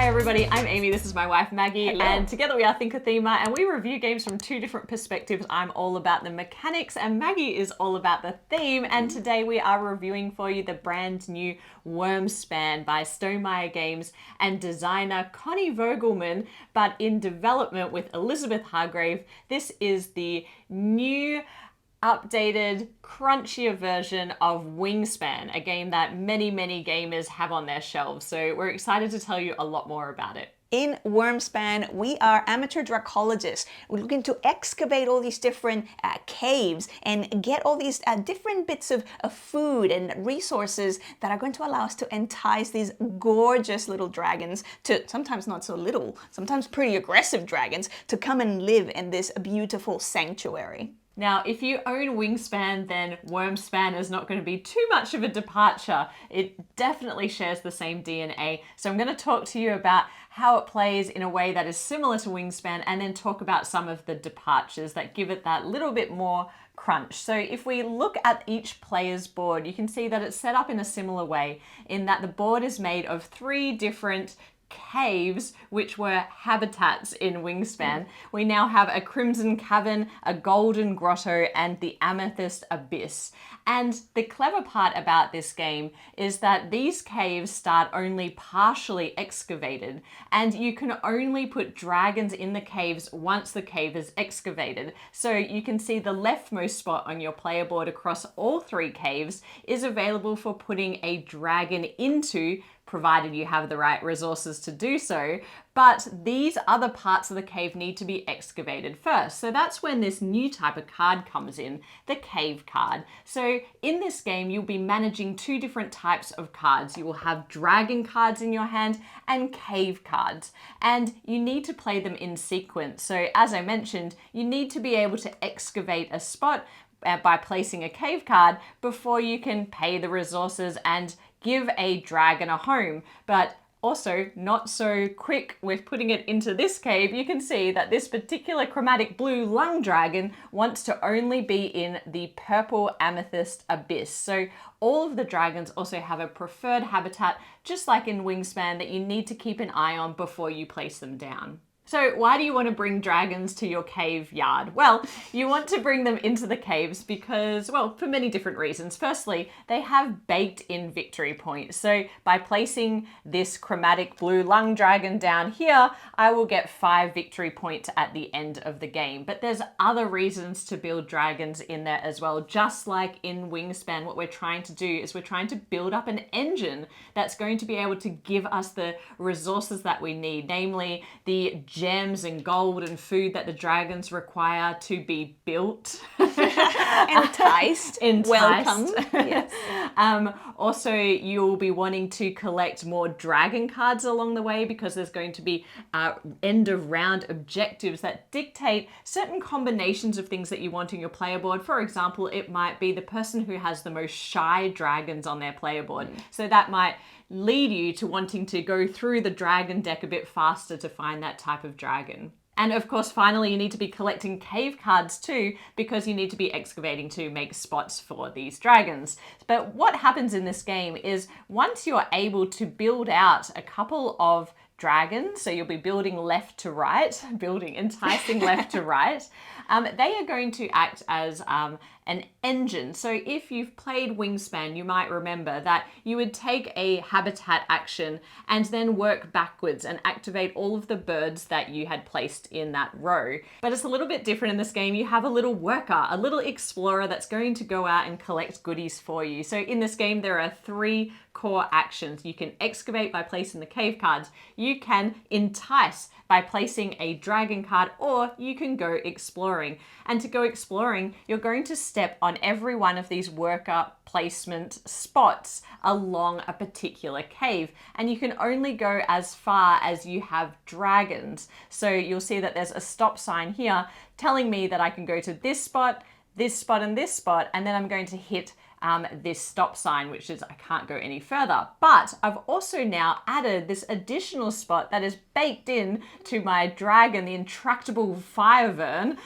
Hi everybody, I'm Amy, this is my wife Maggie. Hello. And together we are Thinkathema and we review games from two different perspectives. I'm all about the mechanics and Maggie is all about the theme, and today we are reviewing for you the brand new Wormspan by Stonemaier Games and designer Connie Vogelmann, but in development with Elizabeth Hargrave. This is the new updated, crunchier version of Wingspan, a game that many gamers have on their shelves. So we're excited to tell you a lot more about it. In Wormspan, we are amateur dracologists. We're looking to excavate all these different caves and get all these different bits of food and resources that are going to allow us to entice these gorgeous little dragons to, sometimes not so little, sometimes pretty aggressive dragons, to come and live in this beautiful sanctuary. Now, if you own Wingspan, then Wormspan is not going to be too much of a departure. It definitely shares the same DNA. So I'm going to talk to you about how it plays in a way that is similar to Wingspan, and then talk about some of the departures that give it that little bit more crunch. So if we look at each player's board, you can see that it's set up in a similar way, in that the board is made of 3 different caves, which were habitats in Wingspan. We now have a crimson cavern, a golden grotto, and the amethyst abyss. And the clever part about this game is that these caves start only partially excavated, and you can only put dragons in the caves once the cave is excavated. So you can see the leftmost spot on your player board across all 3 caves is available for putting a dragon into, provided you have the right resources to do so. But these other parts of the cave need to be excavated first. So that's when this new type of card comes in, the cave card. So in this game, you'll be managing 2 different types of cards. You will have dragon cards in your hand and cave cards, and you need to play them in sequence. So as I mentioned, you need to be able to excavate a spot by placing a cave card before you can pay the resources and give a dragon a home. But also not so quick with putting it into this cave. You can see that this particular chromatic blue lung dragon wants to only be in the purple amethyst abyss. So all of the dragons also have a preferred habitat, just like in Wingspan, that you need to keep an eye on before you place them down. So why do you want to bring dragons to your cave yard? Well, you want to bring them into the caves because, well, for many different reasons. Firstly, they have baked in victory points. So by placing this chromatic blue lung dragon down here, I will get 5 victory points at the end of the game. But there's other reasons to build dragons in there as well. Just like in Wingspan, what we're trying to do is we're trying to build up an engine that's going to be able to give us the resources that we need, namely the gems and gold and food that the dragons require to be built. Enticed. Welcome. Yes. Also, you'll be wanting to collect more dragon cards along the way, because there's going to be end of round objectives that dictate certain combinations of things that you want in your player board. For example, it might be the person who has the most shy dragons on their player board. So that might lead you to wanting to go through the dragon deck a bit faster to find that type of dragon. And of course, finally, you need to be collecting cave cards too, because you need to be excavating to make spots for these dragons. But what happens in this game is once you're able to build out a couple of dragons, so you'll be building left to right, enticing left to right, they are going to act as an engine. So if you've played Wingspan, you might remember that you would take a habitat action and then work backwards and activate all of the birds that you had placed in that row. But it's a little bit different in this game. You have a little worker, a little explorer that's going to go out and collect goodies for you. So in this game, there are 3 core actions. You can excavate by placing the cave cards. You can entice by placing a dragon card, or you can go exploring. And to go exploring, you're going to step on every one of these worker placement spots along a particular cave, and you can only go as far as you have dragons. So you'll see that there's a stop sign here telling me that I can go to this spot, and this spot, and then I'm going to hit this stop sign, which is I can't go any further. But I've also now added this additional spot that is baked in to my dragon, the intractable fire vern,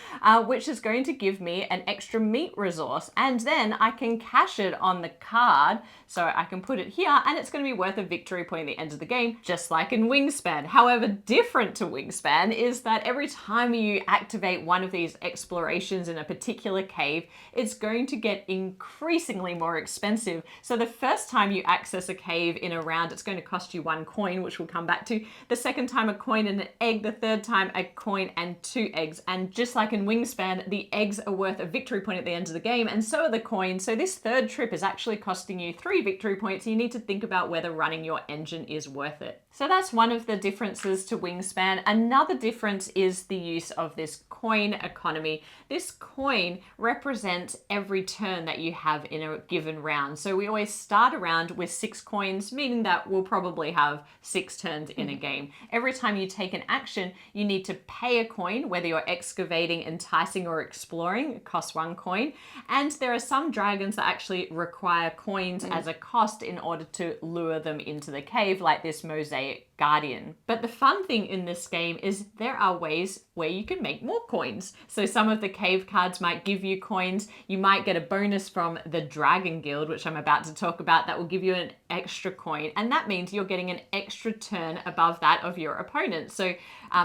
which is going to give me an extra meat resource. And then I can cash it on the card. So I can put it here and it's going to be worth a victory point at the end of the game, just like in Wingspan. However, different to Wingspan is that every time you activate one of these explorations in a particular cave, it's going to get increasingly more expensive. So the first time you access a cave in a round, it's going to cost you 1 coin, which we'll come back to. The second time, a coin and an egg. The third time, a coin and 2 eggs. And just like in Wingspan, the eggs are worth a victory point at the end of the game, and so are the coins. So this third trip is actually costing you 3 victory points. You need to think about whether running your engine is worth it. So that's one of the differences to Wingspan. Another difference is the use of this coin economy. This coin represents every turn that you have in a given round. So we always start a round with 6 coins, meaning that we'll probably have 6 turns in a game. Every time you take an action, you need to pay a coin, whether you're excavating, enticing, or exploring. It costs 1 coin. And there are some dragons that actually require coins as a cost in order to lure them into the cave, like this mosaic guardian. But the fun thing in this game is there are ways where you can make more coins. So some of the cave cards might give you coins. You might get a bonus from the Dragon Guild, which I'm about to talk about, that will give you an extra coin. And that means you're getting an extra turn above that of your opponent. So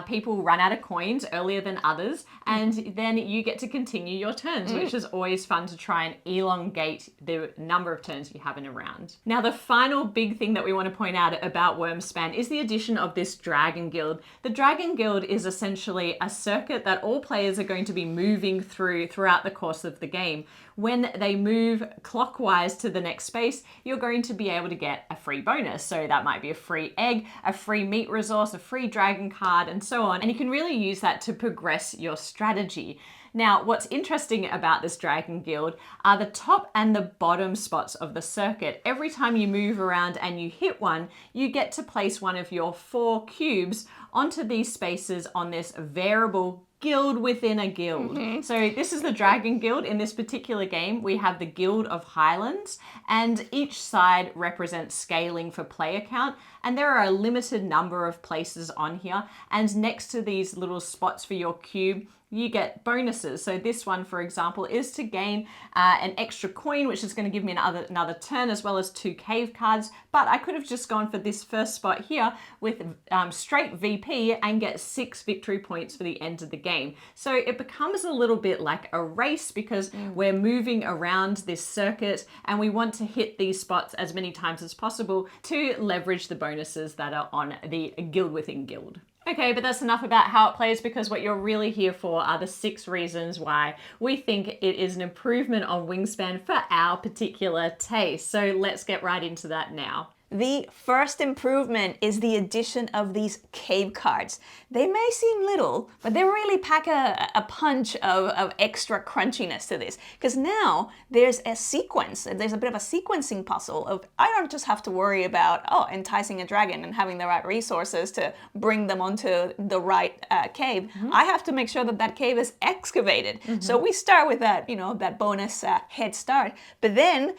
people run out of coins earlier than others, and then you get to continue your turns, which is always fun to try and elongate the number of turns you have in a round. Now, the final big thing that we want to point out about Wormspan is the addition of this Dragon Guild. The Dragon Guild is essentially a circuit that all players are going to be moving throughout the course of the game. When they move clockwise to the next space, you're going to be able to get a free bonus. So that might be a free egg, a free meat resource, a free dragon card, and so on. And you can really use that to progress your strategy. Now, what's interesting about this Dragon Guild are the top and the bottom spots of the circuit. Every time you move around and you hit one, you get to place one of your 4 cubes onto these spaces on this variable guild within a guild. So this is the Dragon Guild. In this particular game, we have the Guild of Highlands, and each side represents scaling for player count. And there are a limited number of places on here. And next to these little spots for your cube, you get bonuses. So this one, for example, is to gain an extra coin, which is going to give me another turn, as well as 2 cave cards. But I could have just gone for this first spot here with straight VP and get 6 victory points for the end of the game. So it becomes a little bit like a race, because we're moving around this circuit and we want to hit these spots as many times as possible to leverage the bonuses that are on the guild within guild. Okay, but that's enough about how it plays, because what you're really here for are the 6 reasons why we think it is an improvement on Wingspan for our particular taste. So let's get right into that now. The first improvement is the addition of these cave cards. They may seem little, but they really pack a punch of extra crunchiness to this. Because now there's a sequence, there's a bit of a sequencing puzzle of, I don't just have to worry about, enticing a dragon and having the right resources to bring them onto the right cave. I have to make sure that that cave is excavated. So we start with that, that bonus head start. But then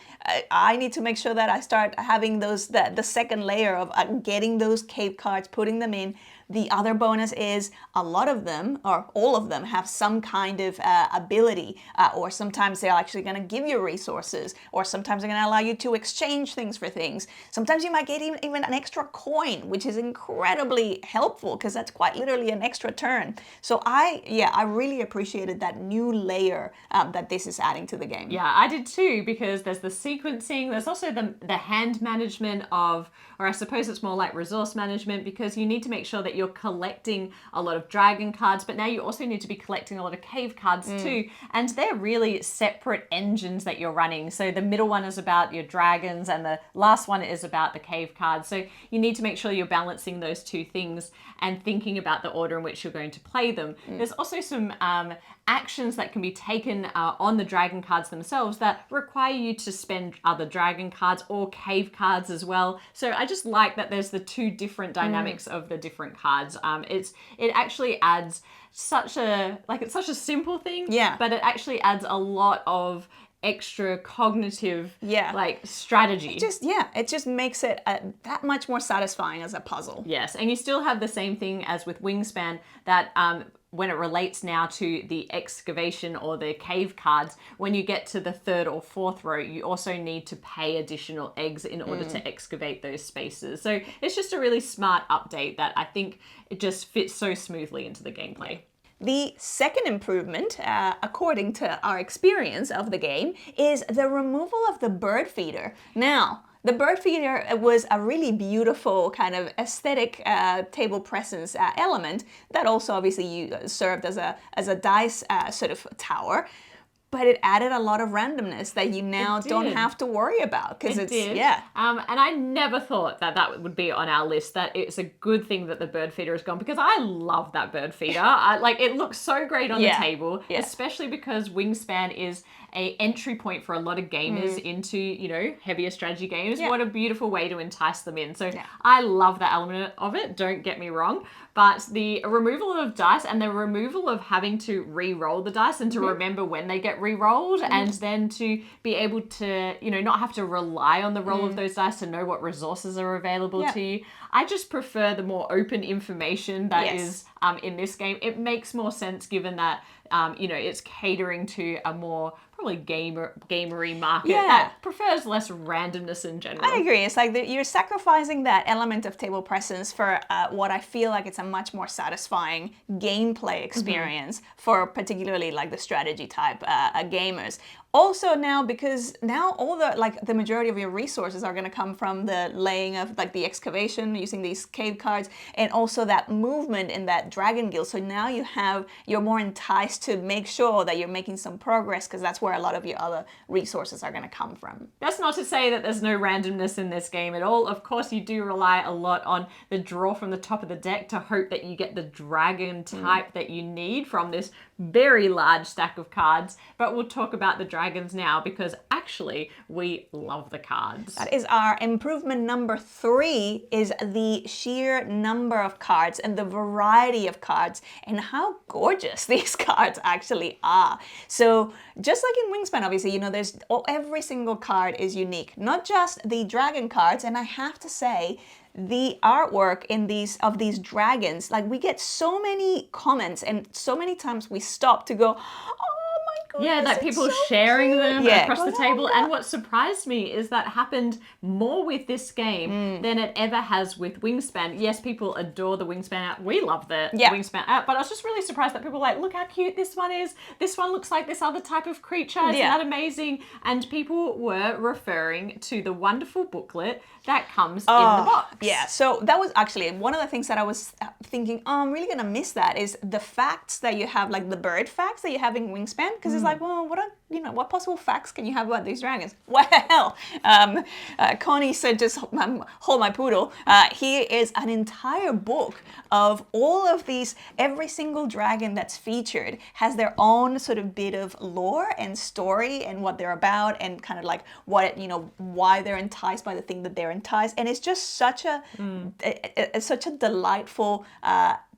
I need to make sure that I start having the second layer of getting those cave cards, putting them in. The other bonus is a lot of them, or all of them, have some kind of ability, or sometimes they're actually going to give you resources, or sometimes they're going to allow you to exchange things for things. Sometimes you might get even an extra coin, which is incredibly helpful because that's quite literally an extra turn. So I really appreciated that new layer that this is adding to the game. Yeah, I did too, because there's the sequencing, there's also the hand management of, or I suppose it's more like resource management, because you need to make sure that you're collecting a lot of dragon cards, but now you also need to be collecting a lot of cave cards too. And they're really separate engines that you're running. So the middle one is about your dragons and the last one is about the cave cards. So you need to make sure you're balancing those 2 things and thinking about the order in which you're going to play them. There's also some actions that can be taken on the dragon cards themselves that require you to spend other dragon cards or cave cards as well. So I just like that there's the 2 different dynamics of the different cards. It actually adds it's such a simple thing, yeah, but it actually adds a lot of extra cognitive Yeah. like strategy. It just makes it that much more satisfying as a puzzle. Yes, and you still have the same thing as with Wingspan that when it relates now to the excavation or the cave cards, when you get to the third or fourth row, you also need to pay additional eggs in order to excavate those spaces. So it's just a really smart update that I think it just fits so smoothly into the gameplay. The second improvement, according to our experience of the game, is the removal of the bird feeder. Now, the bird feeder was a really beautiful kind of aesthetic table presence element that also obviously served as a dice sort of tower. But it added a lot of randomness that you now don't have to worry about because it's did. yeah. And I never thought that that would be on our list. That it's a good thing that the bird feeder is gone because I love that bird feeder. Like it looks so great on the table, especially because Wingspan is a entry point for a lot of gamers into, you know, heavier strategy games. What a beautiful way to entice them in. So I love that element of it, don't get me wrong. But the removal of dice and the removal of having to re-roll the dice and to remember when they get re-rolled and then to be able to, you know, not have to rely on the roll of those dice to know what resources are available to you. I just prefer the more open information that is in this game. It makes more sense given that, you know, it's catering to a more probably gamery market that prefers less randomness in general. I agree. It's like you're sacrificing that element of table presence for what I feel like it's a much more satisfying gameplay experience for particularly like the strategy type gamers. Also now, because now all the majority of your resources are going to come from the laying of like the excavation using these cave cards and also that movement in that dragon guild. So now you're more enticed to make sure that you're making some progress because that's where a lot of your other resources are going to come from. That's not to say that there's no randomness in this game at all. Of course, you do rely a lot on the draw from the top of the deck to hope that you get the dragon type that you need from this very large stack of cards. But we'll talk about the dragons now because actually we love the cards. That is our improvement number 3 is the sheer number of cards and the variety of cards and how gorgeous these cards actually are. So just like in Wingspan, obviously, you know, every single card is unique, not just the dragon cards. And I have to say, the artwork in these dragons, like we get so many comments and so many times we stop to go, oh my goodness, yeah, like people so sharing cute. them across the table. And what surprised me is that happened more with this game than it ever has with Wingspan. Yes, people adore the Wingspan app. We love the Wingspan app, but I was just really surprised that people were like, look how cute this one is. This one looks like this other type of creature. Isn't that amazing? And people were referring to the wonderful booklet that comes in the box. Yeah, so that was actually one of the things that I was thinking, I'm really going to miss that is the facts that you have, like the bird facts that you have in Wingspan, because it's like, well, what possible facts can you have about these dragons? Well, Connie said just hold my poodle. Here is an entire book of all of these, every single dragon that's featured has their own sort of bit of lore and story and what they're about and kind of like what, you know, why they're enticed by the thing that they're enticed. And it's just such a delightful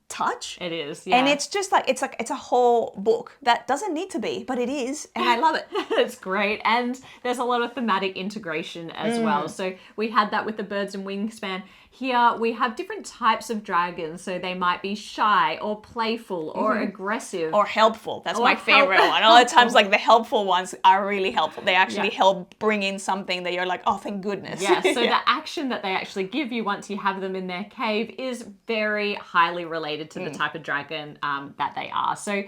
touch. It is, yeah. And it's a whole book that doesn't need to be, but it is, and I love it. It's great, and there's a lot of thematic integration as well. So we had that with the Birds and Wingspan. Here we have different types of dragons, so they might be shy or playful or aggressive. Or helpful. That's my favorite one. A lot of times, like the helpful ones are really helpful. They actually help bring in something that you're like, oh, thank goodness. Yeah, so the action that they actually give you once you have them in their cave is very highly related to the type of dragon that they are. So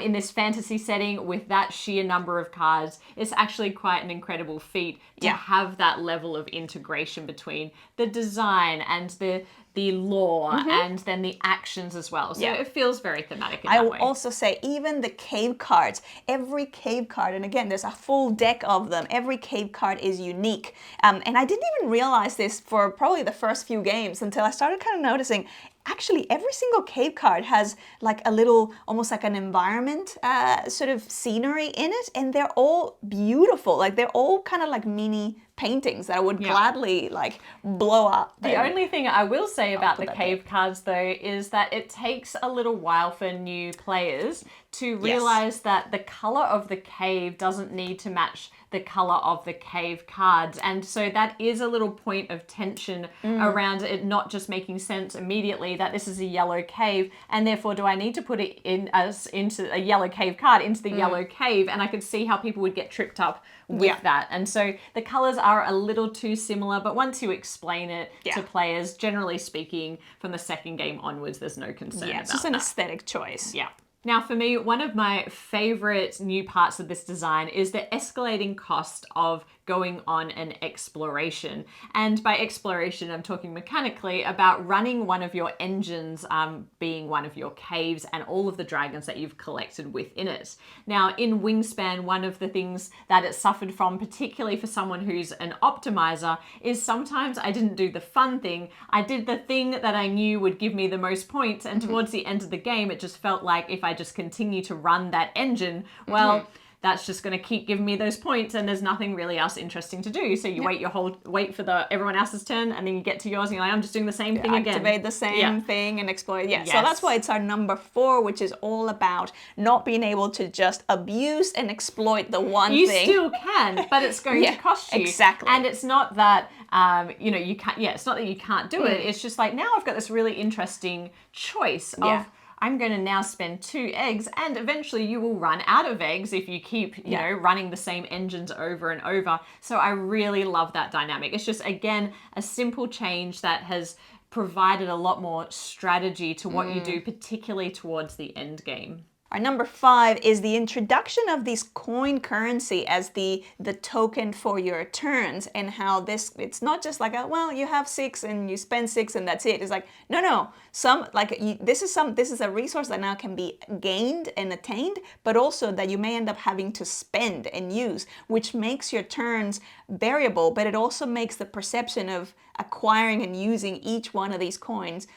in this fantasy setting with that sheer number of cards, it's actually quite an incredible feat to have that level of integration between the design and the lore and then the actions as well. So it feels very thematic in that way. I will also say even the cave cards, every cave card, and again, there's a full deck of them, every cave card is unique. And I didn't even realize this for probably the first few games until I started kind of noticing actually every single cave card has like a little, almost like an environment sort of scenery in it, and they're all beautiful. Like they're all kind of like mini paintings that I would gladly like blow up. The only thing I will say about the cave cards though is that it takes a little while for new players to realize that the color of the cave doesn't need to match the color of the cave cards. And so that is a little point of tension around it not just making sense immediately that this is a yellow cave, and therefore do I need to put it in as into a yellow cave card into the yellow cave? And I could see how people would get tripped up with that. And so the colors are a little too similar, but once you explain it to players, generally speaking, from the second game onwards, there's no concern about it's just an aesthetic choice. Yeah. Now, for me, one of my favorite new parts of this design is the escalating cost of going on an exploration. And by exploration, I'm talking mechanically about running one of your engines being one of your caves and all of the dragons that you've collected within it. Now, in Wingspan, one of the things that it suffered from, particularly for someone who's an optimizer, is sometimes I didn't do the fun thing. I did the thing that I knew would give me the most points, and towards the end of the game, it just felt like if I just continue to run that engine, well, that's just going to keep giving me those points, and there's nothing really else interesting to do. So you wait for everyone else's turn, and then you get to yours, and you're like, I'm just doing the same thing again. Activate the same thing and explore. Yeah. So that's why it's our number 4, which is all about not being able to just abuse and exploit the one thing. You still can, but it's going to cost you. Exactly. And it's not that you can't. Yeah, it's not that you can't do it. It's just like now I've got this really interesting choice of. I'm going to now spend 2 eggs, and eventually you will run out of eggs if you keep, you know, running the same engines over and over. So I really love that dynamic. It's just, again, a simple change that has provided a lot more strategy to what you do, particularly towards the end game. Our number 5 is the introduction of this coin currency as the token for your turns, and how it's not just like you have 6 and you spend 6 and that's it. It's like no, this is a resource that now can be gained and attained, but also that you may end up having to spend and use, which makes your turns variable, but it also makes the perception of acquiring and using each one of these coins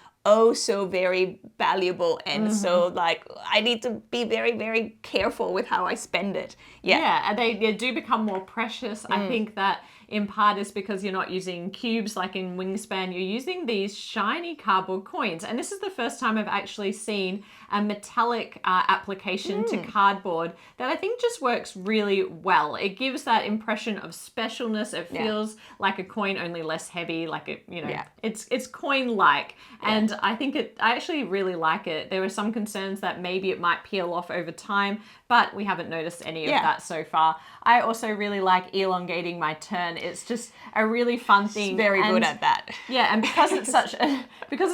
so very valuable, and so like I need to be very, very careful with how I spend it. And they do become more precious. I think that in part is because you're not using cubes like in Wingspan, you're using these shiny cardboard coins. And this is the first time I've actually seen a metallic application to cardboard that I think just works really well. It gives that impression of specialness. It feels like a coin, only less heavy, like it, it's coin-like. And I actually really like it. There were some concerns that maybe it might peel off over time, but we haven't noticed any of that so far. I also really like elongating my turn. It's just a really fun thing. It's very good at that. Yeah, and because it's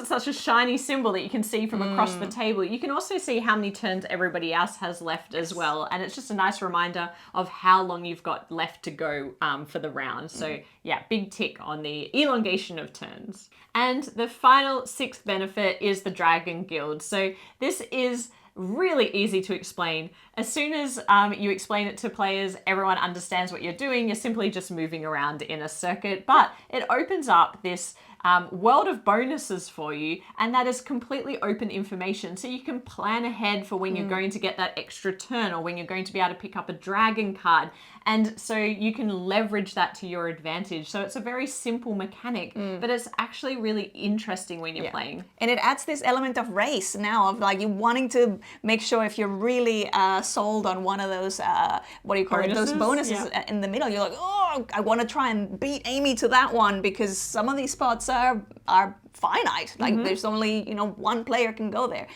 such a shiny symbol that you can see from across the table, you can also see how many turns everybody else has left as well. And it's just a nice reminder of how long you've got left to go for the round. So yeah, big tick on the elongation of turns. And the final 6th benefit is the Dragon Guild. So this is really easy to explain. As soon as you explain it to players, everyone understands what you're doing. You're simply just moving around in a circuit, but it opens up this world of bonuses for you, and that is completely open information. So you can plan ahead for when you're going to get that extra turn, or when you're going to be able to pick up a dragon card. And so you can leverage that to your advantage. So it's a very simple mechanic, but it's actually really interesting when you're playing. And it adds this element of race now, of like you wanting to make sure if you're really sold on one of those, those bonuses in the middle, you're like, oh, I want to try and beat Amy to that one, because some of these spots are finite. Like there's only, one player can go there.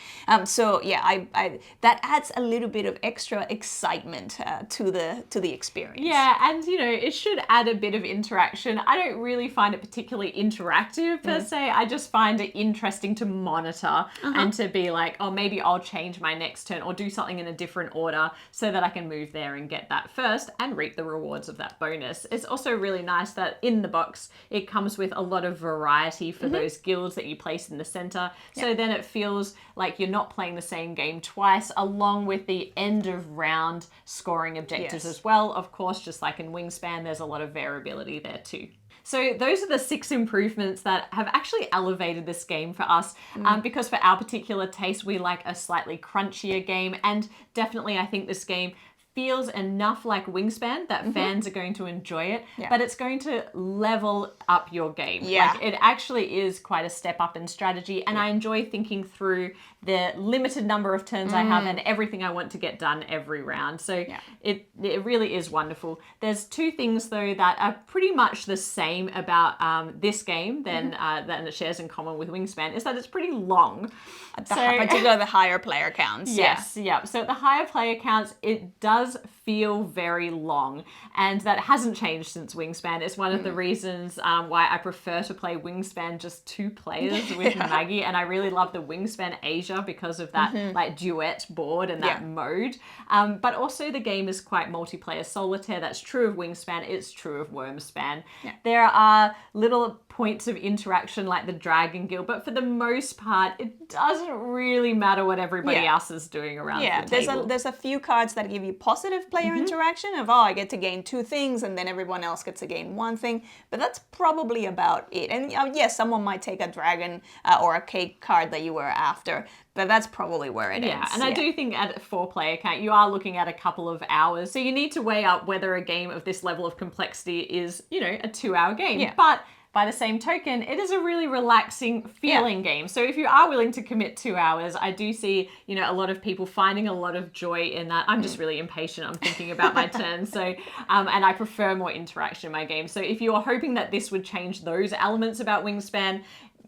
So yeah, I that adds a little bit of extra excitement to the experience. Yeah, and it should add a bit of interaction. I don't really find it particularly interactive per se. I just find it interesting to monitor and to be like, oh, maybe I'll change my next turn or do something in a different order so that I can move there and get that first and reap the rewards of that bonus. It's also really nice that in the box it comes with a lot of variety for those guilds that you place in the center. So then it feels like you're not playing the same game twice, along with the end of round scoring objectives as well. Of course, just like in Wingspan, there's a lot of variability there too. So those are the 6 improvements that have actually elevated this game for us, because for our particular taste, we like a slightly crunchier game, and definitely I think this game feels enough like Wingspan that fans are going to enjoy it, Yeah. but it's going to level up your game. Yeah. Like, it actually is quite a step up in strategy, and I enjoy thinking through the limited number of turns I have and everything I want to get done every round. So it really is wonderful. There's two things though that are pretty much the same about this game than that it shares in common with Wingspan, is that it's pretty long. Particularly the higher player counts. Yes, yeah. So at the higher player counts, it does feel very long, and that hasn't changed since Wingspan. It's one of the reasons why I prefer to play Wingspan just 2 players with Maggie, and I really love the Wingspan Asia because of that like duet board and that mode. But also the game is quite multiplayer solitaire. That's true of Wingspan. It's true of Wormspan. Yeah. There are little points of interaction like the Dragon Guild, but for the most part, it doesn't really matter what everybody else is doing around the table. There's a few cards that give you positive player interaction of, I get to gain 2 things and then everyone else gets to gain 1 thing, but that's probably about it. And yes, someone might take a dragon or a cake card that you were after, but that's probably where it ends. And I do think at a 4-player count, you are looking at a couple of hours. So you need to weigh up whether a game of this level of complexity is, a 2-hour game. Yeah. But by the same token, it is a really relaxing feeling game. So if you are willing to commit 2 hours, I do see, a lot of people finding a lot of joy in that. I'm just really impatient. I'm thinking about my turn. So, and I prefer more interaction in my game. So if you're hoping that this would change those elements about Wingspan,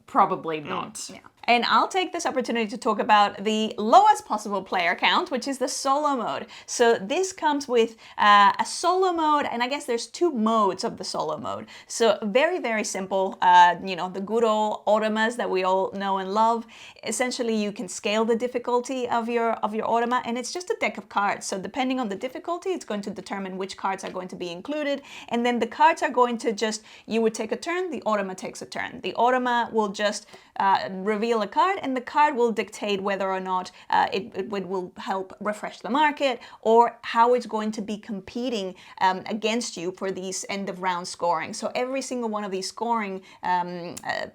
probably not. Yeah. And I'll take this opportunity to talk about the lowest possible player count, which is the solo mode. So this comes with a solo mode, and I guess there's 2 modes of the solo mode. So very, very simple, the good old automas that we all know and love. Essentially, you can scale the difficulty of your automa, and it's just a deck of cards. So depending on the difficulty, it's going to determine which cards are going to be included. And then the cards are going to you would take a turn, the automa takes a turn. The automa will just reveal a card, and the card will dictate whether or not it will help refresh the market, or how it's going to be competing against you for these end of round scoring. So every single one of these scoring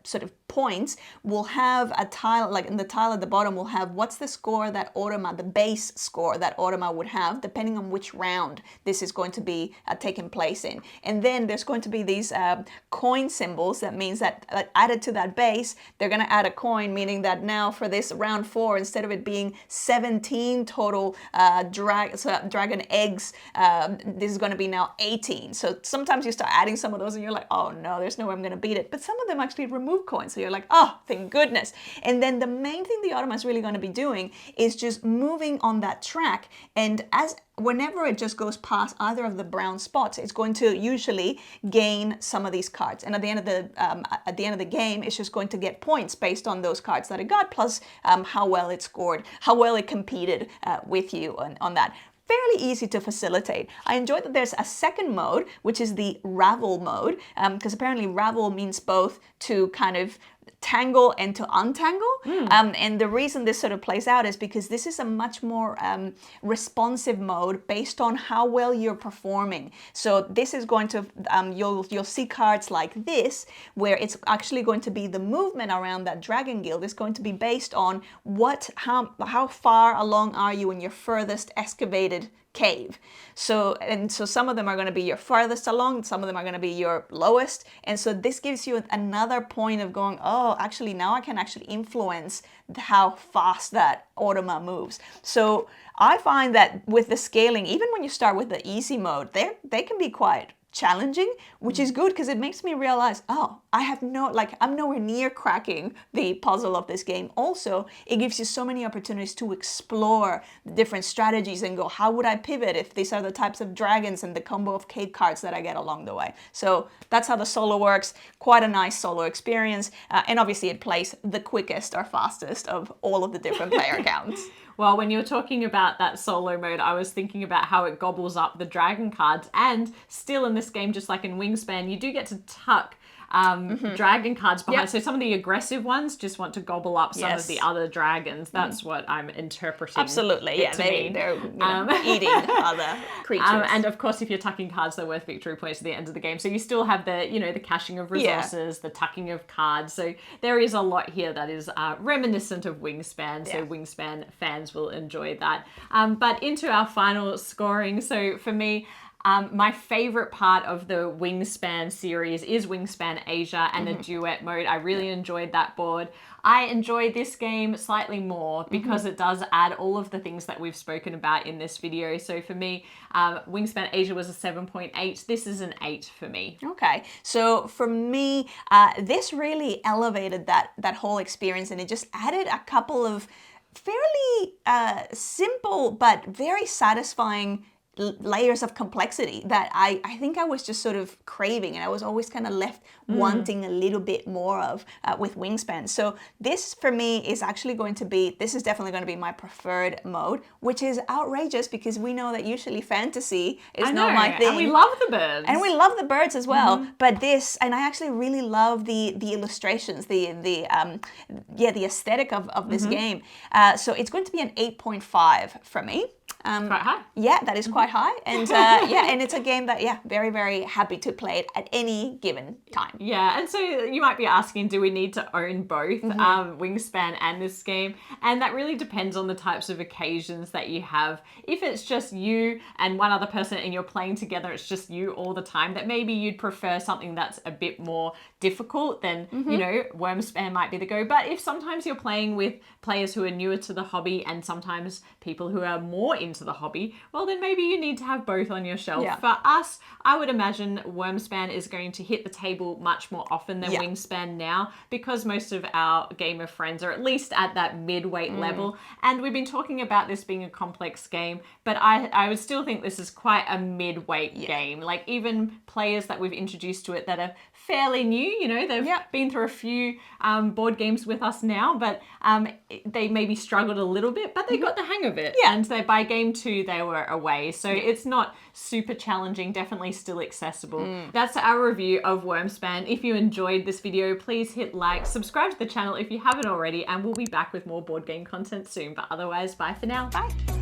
sort of points will have a tile, like in the tile at the bottom will have what's the score that automa, the base score that automa would have, depending on which round this is going to be taking place in. And then there's going to be these coin symbols. That means that added to that base, they're going to add a coin, meaning that now for this round 4, instead of it being 17 total dragon eggs, this is going to be now 18. So sometimes you start adding some of those and you're like, oh no, there's no way I'm going to beat it. But some of them actually remove coins. So you're like, oh, thank goodness. And then the main thing the automa is really going to be doing is just moving on that track. And whenever it just goes past either of the brown spots, it's going to usually gain some of these cards. And at the end of the game, it's just going to get points based on those cards that it got, plus how well it scored, how well it competed with you on that. Fairly easy to facilitate. I enjoy that there's a second mode, which is the ravel mode, because apparently ravel means both to kind of tangle and to untangle. And the reason this sort of plays out is because this is a much more responsive mode based on how well you're performing. So this is going to, you'll see cards like this, where it's actually going to be the movement around that Dragon Guild is going to be based on how far along are you in your furthest excavated cave. So some of them are going to be your farthest along, some of them are going to be your lowest, and so this gives you another point of going, oh, actually now I can actually influence how fast that automa moves. So I find that with the scaling, even when you start with the easy mode, they can be quite challenging, which is good because it makes me realize, oh, I'm nowhere near cracking the puzzle of this game. Also, it gives you so many opportunities to explore different strategies and go, how would I pivot if these are the types of dragons and the combo of cake cards that I get along the way? So that's how the solo works. Quite a nice solo experience. And obviously it plays the quickest or fastest of all of the different player counts. Well, when you were talking about that solo mode, I was thinking about how it gobbles up the dragon cards, and still in this game, just like in Wingspan, you do get to tuck dragon cards behind. Yep. So some of the aggressive ones just want to gobble up some of the other dragons. That's what I'm interpreting. Absolutely, yeah. They're eating other creatures. And of course, if you're tucking cards, they're worth victory points at the end of the game. So you still have the, the caching of resources, the tucking of cards. So there is a lot here that is reminiscent of Wingspan. So Wingspan fans fans will enjoy that. But into our final scoring. So for me, my favorite part of the Wingspan series is Wingspan Asia and the duet mode. I really enjoyed that board. I enjoyed this game slightly more because it does add all of the things that we've spoken about in this video. So for me, Wingspan Asia was a 7.8. This is an 8 for me. Okay, so for me, this really elevated that whole experience, and it just added a couple of fairly simple but very satisfying layers of complexity that I think I was just sort of craving, and I was always kind of left wanting a little bit more of with Wingspan. So this for me is actually going to be, this is definitely going to be my preferred mode, which is outrageous because we know that usually fantasy is not my thing. And we love the birds. And we love the birds as well. But this, and I actually really love the illustrations, the aesthetic of this game. So it's going to be an 8.5 for me. Quite high. Yeah, that is quite high. And yeah, and it's a game that, yeah, very, very happy to play it at any given time. Yeah, and so you might be asking, do we need to own both Wingspan and this game? And that really depends on the types of occasions that you have. If it's just you and one other person and you're playing together, it's just you all the time, that maybe you'd prefer something that's a bit more difficult, then, you know, Wormspan might be the go. But if sometimes you're playing with players who are newer to the hobby and sometimes people who are more into the hobby, well, then maybe you need to have both on your shelf. Yeah. For us, I would imagine Wormspan is going to hit the table much more often than Wingspan now, because most of our gamer friends are at least at that mid-weight level. And we've been talking about this being a complex game, but I would still think this is quite a mid-weight game. Like even players that we've introduced to it that are fairly new, you know, they've been through a few board games with us now, but they maybe struggled a little bit, but they got the hang of it. And so by game 2, they were away. So it's not super challenging, definitely still accessible. That's our review of Wormspan. If you enjoyed this video, please hit like, subscribe to the channel if you haven't already, and we'll be back with more board game content soon. But otherwise, bye for now. Bye.